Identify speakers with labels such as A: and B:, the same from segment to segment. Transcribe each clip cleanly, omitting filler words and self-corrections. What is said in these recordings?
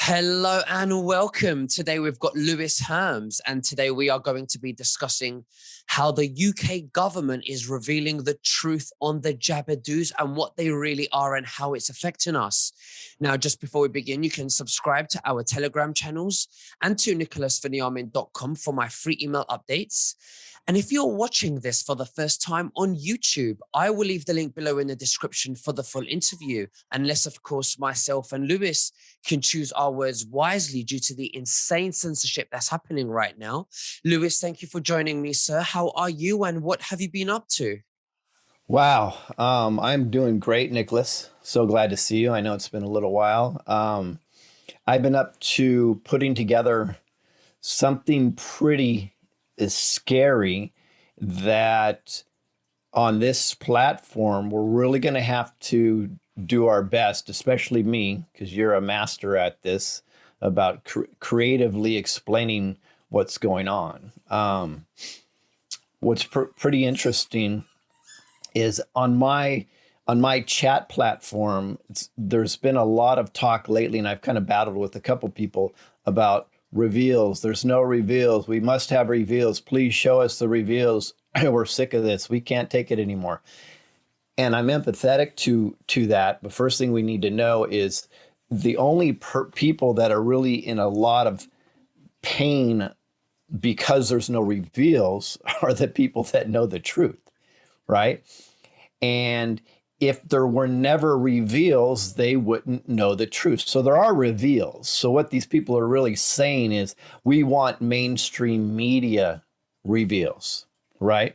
A: Hello and welcome. Today we've got Lewis Herms, and today we are going to be discussing how the UK government is revealing the truth on the Jabadoos and what they really are and how it's affecting us. Now, just before we begin, you can subscribe to our Telegram channels and to nicholasveniamin.com for my free email updates. And if you're watching this for the first time on YouTube, I will leave the link below in the description for the full interview, unless, of course, myself and Lewis can choose our words wisely due to the insane censorship that's happening right now. Lewis, thank you for joining me, sir. How are you and what have you been up to?
B: Wow. I'm doing great, Nicholas. So glad to see you. I know it's been a little while. I've been up to putting together something pretty scary that on this platform, we're really going to have to do our best, especially me, because you're a master at this, about creatively explaining what's going on. What's pretty interesting is on my chat platform, there's been a lot of talk lately, and I've kind of battled with a couple people about reveals. There's no reveals. We must have reveals. Please show us the reveals. We're sick of this. We can't take it anymore. And I'm empathetic to that. But first thing we need to know is the only people that are really in a lot of pain because there's no reveals are the people that know the truth, right? And if there were never reveals, they wouldn't know the truth. So there are reveals. So what these people are really saying is we want mainstream media reveals, right?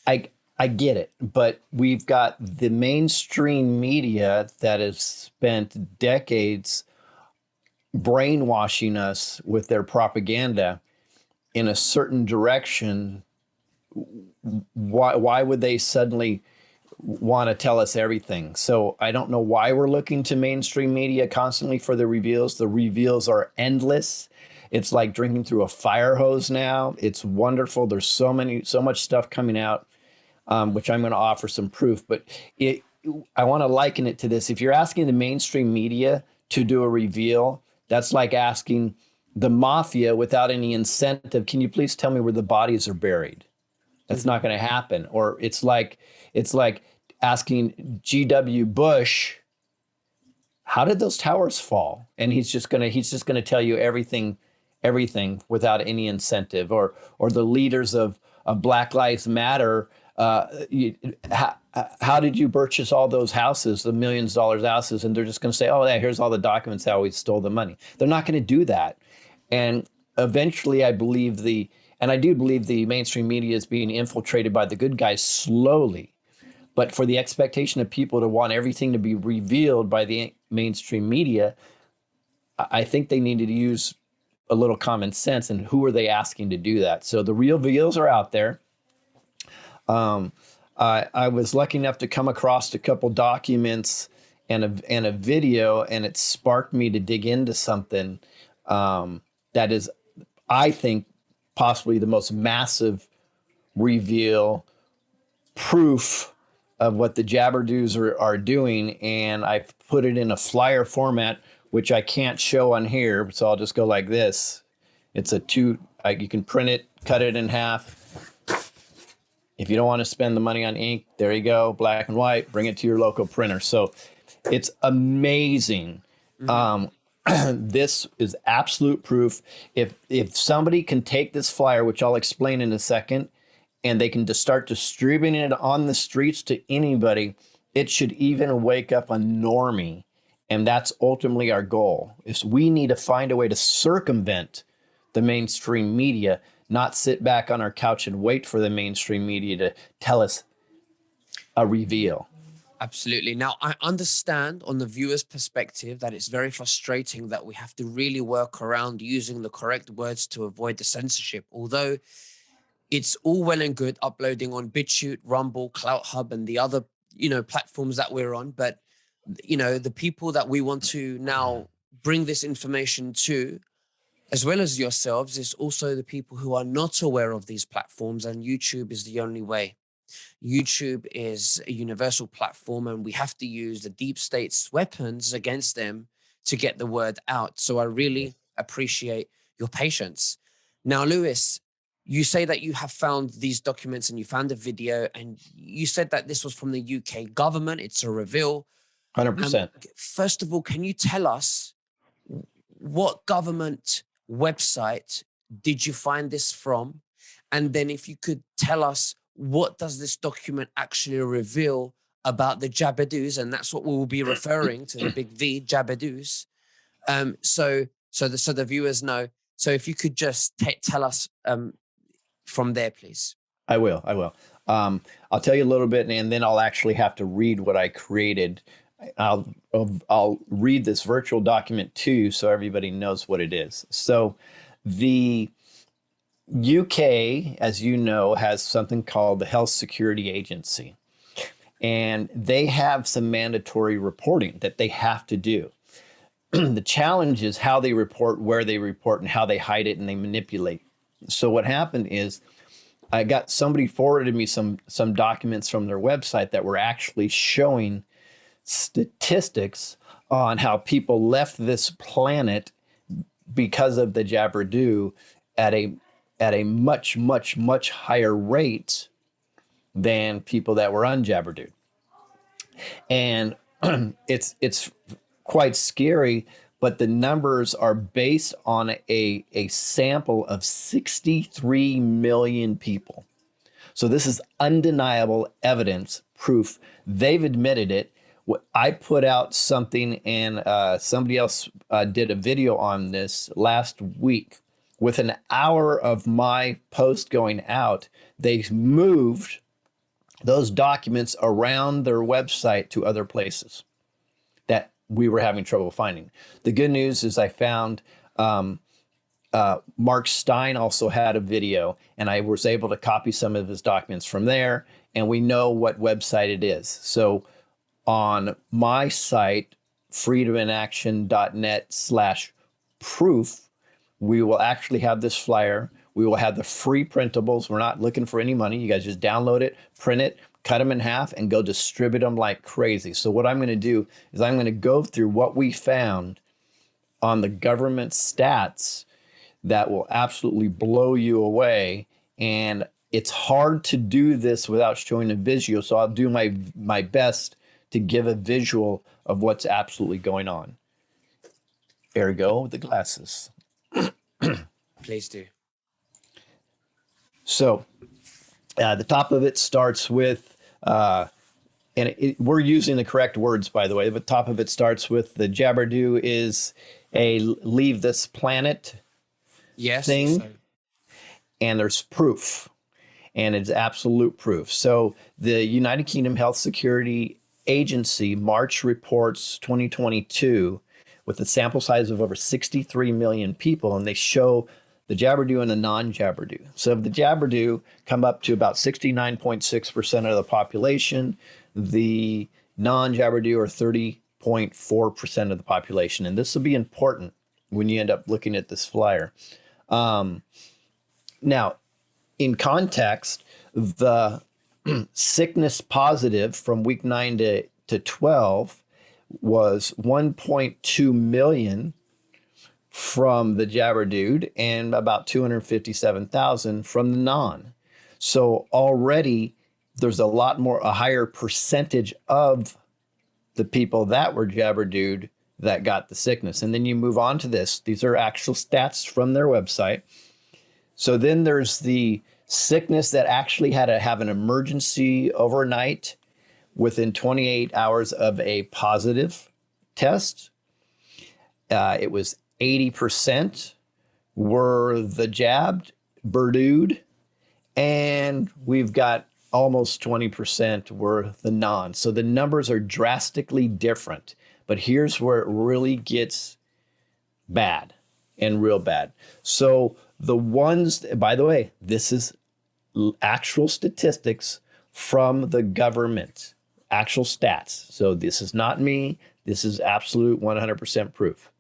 B: I get it, but we've got the mainstream media that has spent decades brainwashing us with their propaganda in a certain direction. Why would they suddenly want to tell us everything? So I don't know why we're looking to mainstream media constantly for the reveals. The reveals are endless. It's like drinking through a fire hose now. It's wonderful. There's so much stuff coming out, which I'm going to offer some proof. But I want to liken it to this. If you're asking the mainstream media to do a reveal, that's like asking the mafia without any incentive, can you please tell me where the bodies are buried? That's not going to happen. Or it's like asking G.W. Bush, how did those towers fall? And he's just gonna tell you everything without any incentive. Or the leaders of Black Lives Matter. How did you purchase all those houses, the millions of dollars houses? And they're just going to say, oh, yeah, here's all the documents how we stole the money. They're not going to do that. And eventually I do believe the mainstream media is being infiltrated by the good guys slowly. But for the expectation of people to want everything to be revealed by the mainstream media, I think they needed to use a little common sense. And who are they asking to do that? So the real reveals are out there. I was lucky enough to come across a couple documents and a video, and it sparked me to dig into something that is, I think, possibly the most massive reveal proof of what the Jabadoos are doing. And I've put it in a flyer format, which I can't show on here. So I'll just go like this. It's you can print it, cut it in half. If you don't want to spend the money on ink, there you go, black and white, bring it to your local printer. So it's amazing. This is absolute proof. If somebody can take this flyer, which I'll explain in a second, and they can just start distributing it on the streets to anybody, it should even wake up a normie. And that's ultimately our goal, is we need to find a way to circumvent the mainstream media, not sit back on our couch and wait for the mainstream media to tell us a reveal.
A: Absolutely. Now, I understand on the viewer's perspective that it's very frustrating that we have to really work around using the correct words to avoid the censorship. Although it's all well and good uploading on BitChute, Rumble, CloutHub, and the other, platforms that we're on. But, the people that we want to now bring this information to, as well as yourselves, is also the people who are not aware of these platforms, and YouTube is the only way. YouTube is a universal platform, and we have to use the deep state's weapons against them to get the word out. So I really appreciate your patience. Now, Lewis, you say that you have found these documents and you found a video, and you said that this was from the UK government. It's a reveal.
B: 100%.
A: First of all, can you tell us what government website did you find this from? And then if you could tell us, what does this document actually reveal about the Jabadoos? And that's what we will be referring to, the big V, Jabadoos. So the viewers know. So if you could just tell us from there, please.
B: I will. I'll tell you a little bit, and then I'll actually have to read what I created. I'll read this virtual document too, so everybody knows what it is. So the UK, as you know, has something called the Health Security Agency, and they have some mandatory reporting that they have to do. The challenge is how they report, where they report, and how they hide it and they manipulate. So what happened is I got somebody forwarded me some documents from their website that were actually showing statistics on how people left this planet because of the Jabberdu at a much higher rate than people that were unjabberdued. And it's quite scary, but the numbers are based on a sample of 63 million people. So this is undeniable evidence, proof. They've admitted it. I put out something, and somebody else did a video on this last week. With an hour of my post going out, they moved those documents around their website to other places that we were having trouble finding. The good news is I found Mark Stein also had a video, and I was able to copy some of his documents from there, and we know what website it is. So on my site, freedominaction.net/proof, we will actually have this flyer. We will have the free printables. We're not looking for any money. You guys just download it, print it, cut them in half, and go distribute them like crazy. So what I'm going to do is I'm going to go through what we found on the government stats that will absolutely blow you away. And it's hard to do this without showing a visual. So I'll do my best to give a visual of what's absolutely going on. There we go with the glasses.
A: Please do.
B: So the top of it starts with, we're using the correct words, by the way. The top of it starts with the Jabberdu is a leave this planet thing. So. And there's proof, and it's absolute proof. So the United Kingdom Health Security Agency March reports 2022 with a sample size of over 63 million people, and they show the Jabberdu and the non-Jabberdu. So if the Jabberdu come up to about 69.6% of the population, the non-Jabberdu are 30.4% of the population. And this will be important when you end up looking at this flyer. Now, in context, the sickness positive from week 9 to 12 was 1.2 million from the Jabberdude and about 257,000 from the non. So already there's a higher percentage of the people that were Jabberdude that got the sickness. And then you move on to this. These are actual stats from their website. So then there's the sickness that actually had to have an emergency overnight within 28 hours of a positive test. It was 80% were the jabbed, Berdued, and we've got almost 20% were the non. So the numbers are drastically different, but here's where it really gets bad and real bad. So the ones, by the way, this is actual statistics from the government, actual stats. So this is not me. This is absolute 100% proof.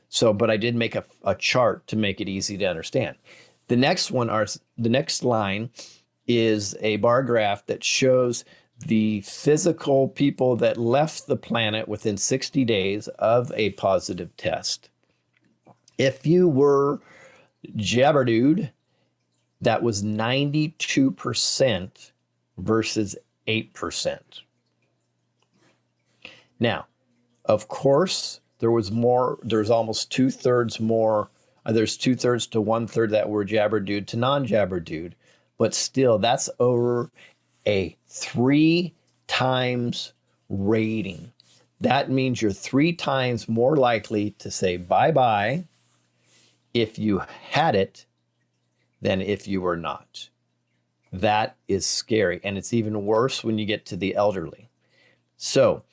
B: So, but I did make a chart to make it easy to understand. The next line is a bar graph that shows the physical people that left the planet within 60 days of a positive test. If you were jabberdude, that was 92% versus 8%. Now, of course, there's almost 2/3 more. There's 2/3 to 1/3 that were jabberdude to non-jabberdude, but still, that's over a 3 times rating. That means you're 3 times more likely to say bye-bye if you had it than if you were not. That is scary. And it's even worse when you get to the elderly. So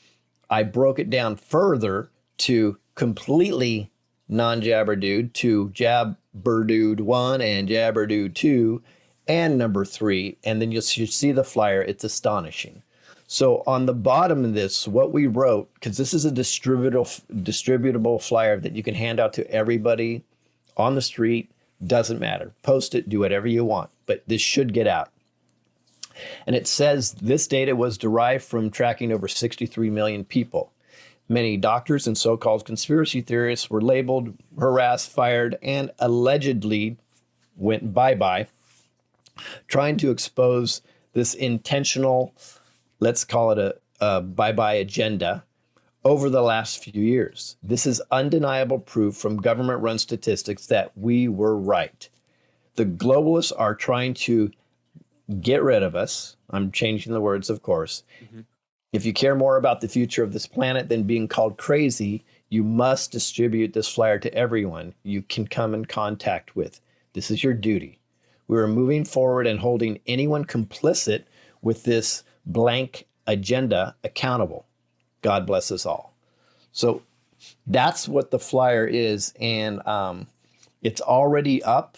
B: I broke it down further to completely non-jabberdude, to jabberdude 1 and jabberdude 2 and number 3. And then you see the flyer. It's astonishing. So on the bottom of this, what we wrote, because this is a distributable flyer that you can hand out to everybody on the street, doesn't matter. Post it, do whatever you want, but this should get out. And it says this data was derived from tracking over 63 million people. Many doctors and so-called conspiracy theorists were labeled, harassed, fired, and allegedly went bye-bye, trying to expose this intentional, let's call it a bye-bye agenda, over the last few years. This is undeniable proof from government-run statistics that we were right. The globalists are trying to get rid of us. I'm changing the words, of course. Mm-hmm. If you care more about the future of this planet than being called crazy, you must distribute this flyer to everyone you can come in contact with. This is your duty. We are moving forward and holding anyone complicit with this blank agenda accountable. God bless us all. So that's what the flyer is. And it's already up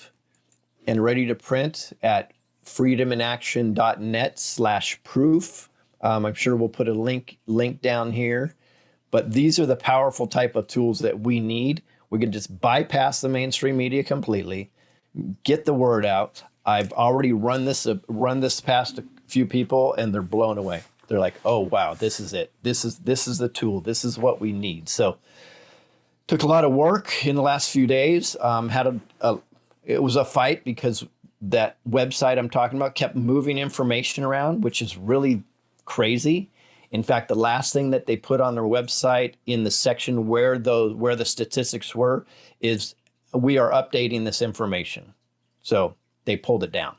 B: and ready to print at freedominaction.net/proof. I'm sure we'll put a link down here. But these are the powerful type of tools that we need. We can just bypass the mainstream media completely, get the word out. I've already run this past a few people, and they're blown away. They're like, oh, wow, this is it. This is the tool. This is what we need. So took a lot of work in the last few days. It was a fight because that website I'm talking about kept moving information around, which is really crazy. In fact, the last thing that they put on their website in the section where the statistics were is we are updating this information. So they pulled it down,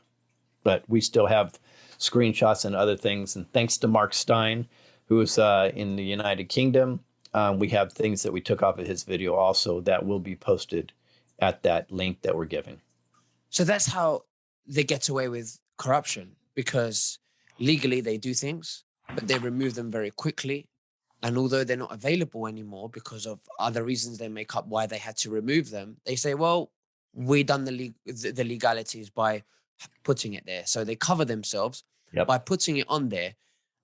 B: but we still have screenshots and other things. And thanks to Mark Stein, who is in the United Kingdom, we have things that we took off of his video also that will be posted at that link that we're giving.
A: So that's how they get away with corruption, because legally they do things, but they remove them very quickly. And although they're not available anymore because of other reasons they make up why they had to remove them, they say, well, we done the legalities by putting it there. So they cover themselves by putting it on there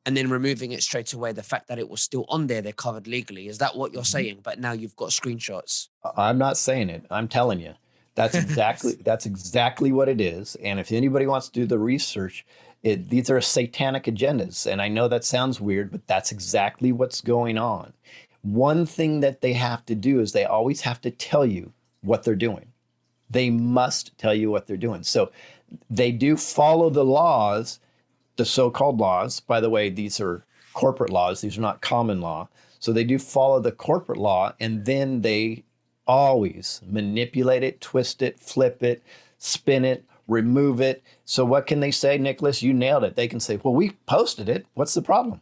A: and then removing it straight away. The fact that it was still on there, they're covered legally. Is that what you're saying? But now you've got screenshots.
B: I'm not saying it. I'm telling you. That's exactly what it is. And if anybody wants to do the research, these are satanic agendas. And I know that sounds weird, but that's exactly what's going on. One thing that they have to do is they always have to tell you what they're doing. They must tell you what they're doing. So they do follow the laws, the so-called laws. By the way, these are corporate laws. These are not common law. So they do follow the corporate law, and then they always manipulate it, twist it, flip it, spin it, remove it. So what can they say, Nicholas? You nailed it. They can say, well, we posted it. What's the problem?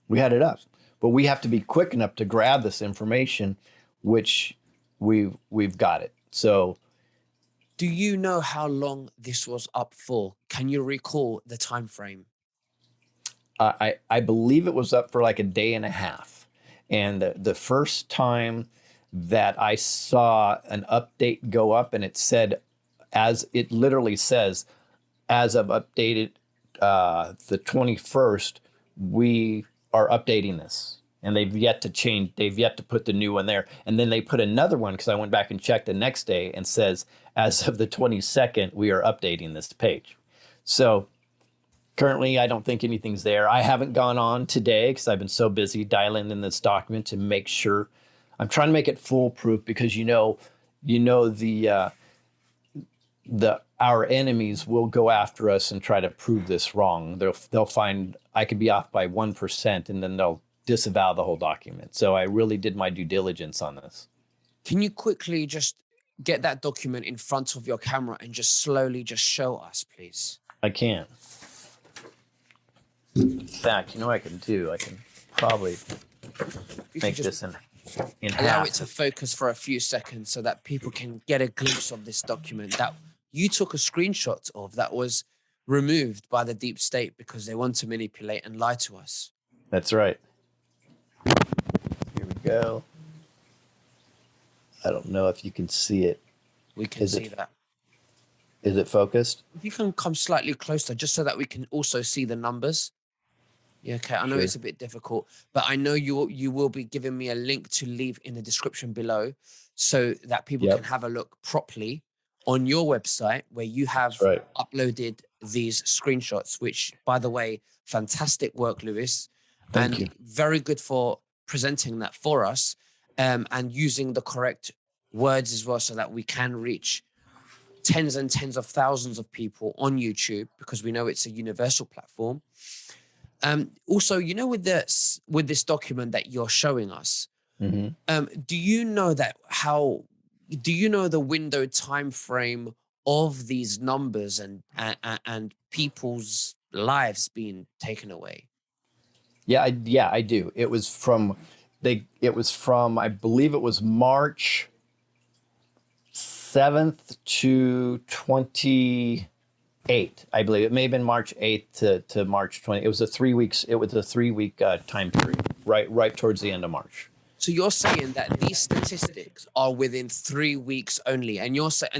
B: We had it up. But we have to be quick enough to grab this information, which we've got it. So
A: do you know how long this was up for? Can you recall the time frame?
B: I believe it was up for like a day and a half. And the first time that I saw an update go up, and it said, as it literally says, as of updated the 21st, we are updating this. And they've yet to change. They've yet to put the new one there. And then they put another one, because I went back and checked the next day, and says, as of the 22nd, we are updating this page. So Currently, I don't think anything's there. I haven't gone on today because I've been so busy dialing in this document to make sure. I'm trying to make it foolproof because the our enemies will go after us and try to prove this wrong. They'll find I could be off by 1%, and then they'll disavow the whole document. So I really did my due diligence on this.
A: Can you quickly just get that document in front of your camera and just slowly just show us, please?
B: I can. In fact, you know what I can do? I can probably make this in
A: allow
B: half.
A: it to focus for a few seconds so that people can get a glimpse of this document that you took a screenshot of that was removed by the deep state because they want to manipulate and lie to us.
B: That's right. Here we go. I don't know if you can see it.
A: We can see that.
B: Is it focused?
A: If you can come slightly closer, just so that we can also see the numbers. Yeah, okay. I know
B: Sure.
A: it's a bit difficult, but I know you will be giving me a link to leave in the description below so that people
B: Yep.
A: can have a look properly on your website where you have
B: That's right.
A: uploaded these screenshots, which, by the way, fantastic work, Lewis.
B: Thank you.
A: Very good for presenting that for us and using the correct words as well so that we can reach tens and tens of thousands of people on YouTube because we know it's a universal platform. Also, you know, with this document that you're showing us,
B: Mm-hmm.
A: do you know the window time frame of these numbers and people's lives being taken away?
B: Yeah, I do. It was from I believe it was March 7th to 28th. I believe it may have been March 8th to March 20th. It was a 3 weeks. It was a 3-week time period, right towards the end of March.
A: So you're saying that these statistics are within 3 weeks only, and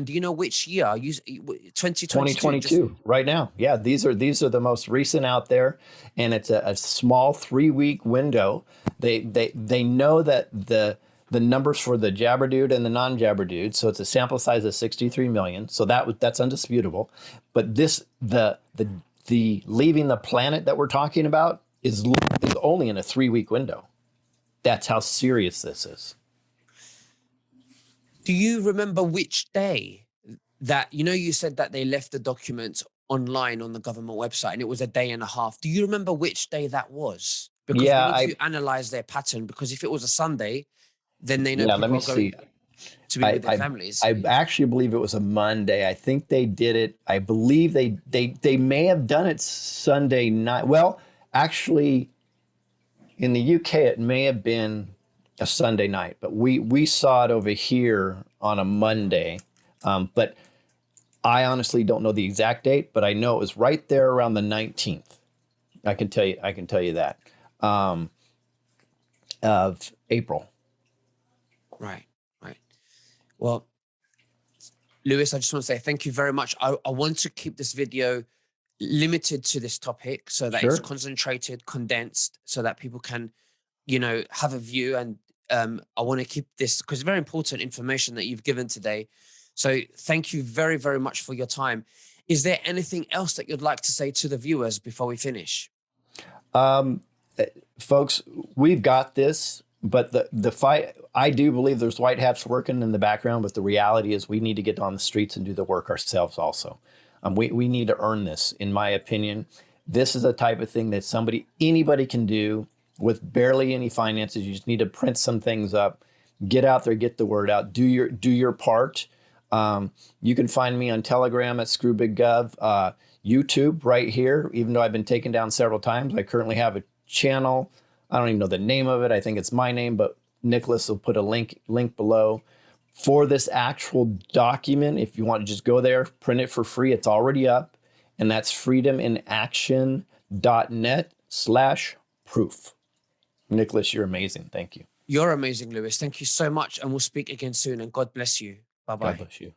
A: do you know which year?
B: 2022, right now. Yeah, these are the most recent out there, and it's a small 3-week window. They know that the numbers for the jabber dude and the non-jabber dude, so it's a sample size of 63 million. So that's undisputable. But the leaving the planet that we're talking about is only in a 3-week window. That's how serious this is.
A: Do you remember which day that, you said that they left the document online on the government website and it was a day and a half. Do you remember which day that was? Because we need to analyze their pattern, because if it was a Sunday, then they know people are going to be with their families.
B: I actually believe it was a Monday. I think they did it. I believe they may have done it Sunday night. Well, actually, in the UK, it may have been a Sunday night, but we saw it over here on a Monday. But I honestly don't know the exact date, but I know it was right there around the 19th. I can tell you that of April.
A: Right. Well, Lewis, I just want to say thank you very much. I want to keep this video limited to this topic so that it's concentrated, condensed, so that people can, have a view. And I want to keep this because it's very important information that you've given today. So thank you very, very much for your time. Is there anything else that you'd like to say to the viewers before we finish?
B: Folks, we've got this, but the fight, I do believe there's white hats working in the background, but the reality is we need to get on the streets and do the work ourselves also. We need to earn this, in my opinion. This is a type of thing that anybody can do with barely any finances. You just need to print some things up, get out there, get the word out, do your part. You can find me on Telegram at ScrewBigGov, YouTube right here. Even though I've been taken down several times, I currently have a channel. I don't even know the name of it. I think it's my name, but Nicholas will put a link below for this actual document. If you want to just go there, print it for free, it's already up. And that's freedominaction.net/proof. Nicholas, you're amazing. Thank you.
A: You're amazing, Lewis. Thank you so much. And we'll speak again soon. And God bless you. Bye-bye.
B: God bless you.